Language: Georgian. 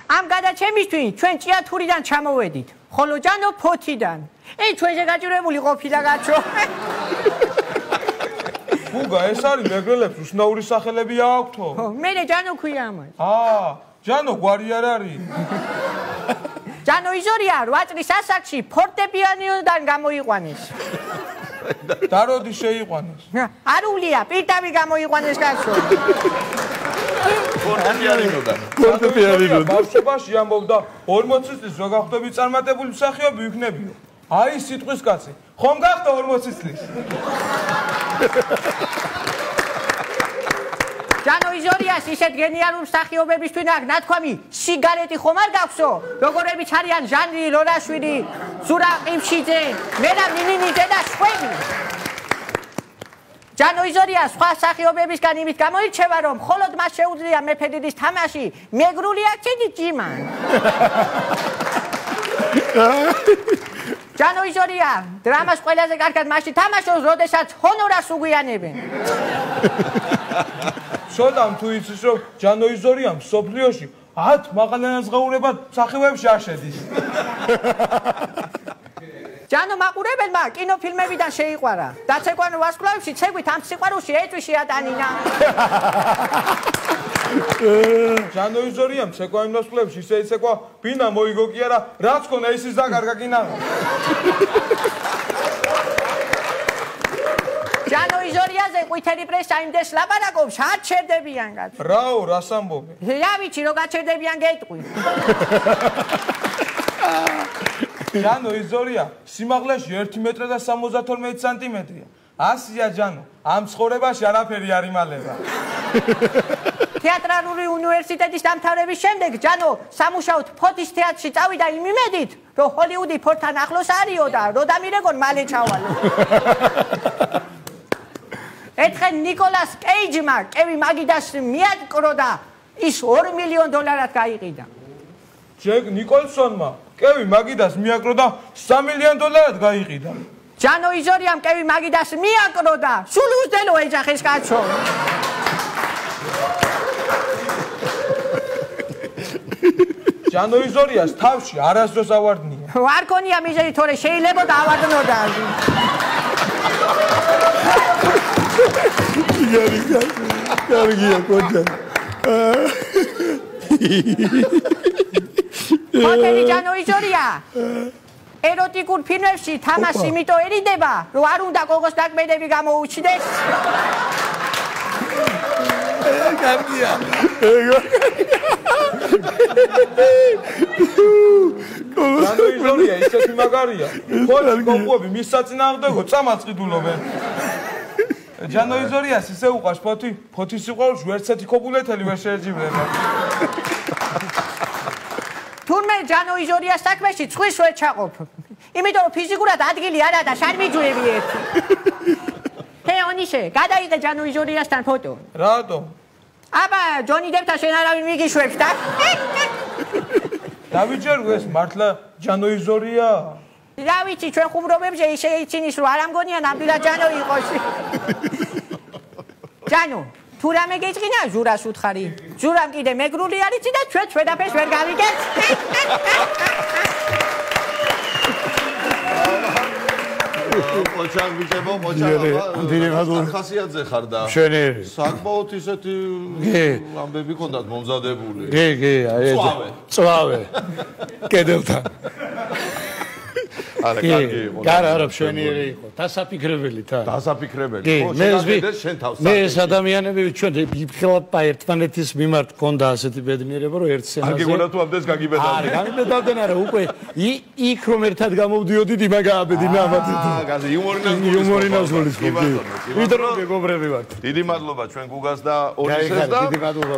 ამ გადაცემისთვის ჩვენ ჭიათურიდან ჩამოვედით, ხოლო ჯანო ფოთიდან. ჩვენზე გაჭირებული ყოფილა გაჩო. გუგა, ეს არის მეგრელებს უსნაური სახელები აქვთო? მე ჯანო ქვია ამას. ჯანო გვარი არ არის. ჯანო იზორია 8 წლის ასაკში ფორტეპიანოდან გამოიყვანეს. და როდი შეიყვანეს? არულია, პირდაპირ გამოიყვანეს კაცო. ფორტეპიანოდან. ბავშვობაში ამბობდა 40 წლის რო გახვდები წარმატებული მსახიობი ვიქნებიო. აი სიტყვის კაცი. ხომ გახდა 40 წლის? ჯანო იზორიას ისეთ გენიალურ მსახიობებისთვის აქვს ნათქვამი სიგარეტი ხომ არ გაქვსო? როგორებიც არიან ჟანრი ლორაშვილი, ზურა ყიფშიძე, მერა მინინიძე და სხვები. ჯანო იზორია სხვა მსახიობებისგან იმით გამოირჩევა, რომ მხოლოდ მას შეუძლია მეფე-დიდის თამაში მეგრული აქცენტით ჯიმან. ჯანო იზორია დრამას ყველაზე კარგად მასში თამაშობს, როდესაც ჰონორას უგვიანებენ. შოდამ თუ იცის რომ ჯანო იზორია მსოფლიოში 10 მაღალანაზღაურებად მსახიობებში არ შედის. ჯანო მაყურებელმა კინოფილმებიდან შეიყვარა. დაცეკვანო ვარსკვლავებში ცეკვით ამ სიყვარულში ეწვი შეატანინა. ჯანო იზორიამ ცეკვავენ ვარსკვლავებში ისე იცეკვა ბინა მოიგო კი არა, რაც ქონა ისიც დაკარგა კინა. ჯანო იზორიაზე ყვითელი პრესა იმდეს ლაპარაკობს, არ ჩერდებიან კაცო. რაო, რას ამბობენ? რა ვიცი, რო გაჩერდებიან გეტყვი. ჯანო იზორია სიმაღლეში 1 მეტრ და 72 სანტიმეტრია. 100-ია ჯანო. ამ ცხოვრებაში არაფერი არ იმალება. თეატრალური უნივერსიტეტის დამთავრების შემდეგ ჯანო სამუშაოდ ფოთის თეატრში წავიდა იმ იმედით, რომ ჰოლივუდი ფორთან ახლოს არისო და რო დამირეკონ მალე ჩავალო. ერთხელ ნიკოლას კეიჯმა კევი მაგიდას მიაკრო და ის $2 მილიონ გაიყიდა. ჯეკ ნიკოლსონმა კევი მაგიდას მიაკრო და $3 მილიონ გაიყიდა. ჯანო იზორიამ კევი მაგიდას მიაკრო და სულ უძდელო ეჯახეს კაცო. ჯანო იზორიას თავში არასდროს ავარდნია. არ ქონია მიზეზი, თორე შეიძლება და ავარდნოდა. კარგია კოჯა. ხოთელი ჯანო იზორია ეროტიკულ ფილმებში თამაში იმიტომ ერიდება, რომ არ უნდა გოგოს დაკმედები გამოუჩიდეს. კარგია. ჯანო იზორია ისეთი მაგარია. ხოთი კოპუები მის საწინააღმდეგო წამალს ყიდულობენ. ჯანო იზორიას ისე უყვარს ფოთი, ფოთის სიყვარულში ვერცერთი ქობულეთელი ვერ შეეჯიბრება. თურმე ჯანო იზორიას საქმეში ცხვირს ვერ ჩაყოფ. იმიტომ რომ ფიზიკურად ადგილი არა და შარმიჯურები ერთი. ონიშე, გადაიღე ჯანო იზორიასთან ფოტო. რატო? აბა, ჯონი დებთან შენ არავინ მიგიშვებს და? დავიჯერო ეს მართლა ჯანო იზორია? რა ვიცი, ჩვენ ხუმრობებზე ისე იცინის, რომ არ ამგონია ნამდვილად ჯანო იყოს. ჯანო, თუ რამე გეჭინა, ჟურას უთხარი. ჟურამ კიდე მეგრული არიცი და ჩვენ ჩვენაფერს ვერ გავიგეთ. ოჩანგ ბიჭებო, ოჩანგ ხასიათზე ხარ და შენერი საკმაოდ ისეთი ამბები ქონდათ მომზადებული. კი, აი ეს წვავე. კედელთან. არა, კარგი იყო. არა, მშვენიერი იყო. დასაფიქრებელი თან. დასაფიქრებელი. მე ეს ადამიანები ჩვენ ვიფიქრებთ ერთმანეთის მიმართ ქონდა ასეთი ბედნიერება, რომ ერთ სცენაზე. არ გიგონა თუ ამდენს გაგიბედავდნენ. არა, გამიბედავდნენ არა, უკვე იქ რომ ერთად გამოვდიოდით, იმა გააბედინა ამათი. გაზი იუმორინას გულისხმობ. ვიდრე მეგობრები ვართ. დიდი მადლობა ჩვენ გუგას და ონისეს და დიდი მადლობა.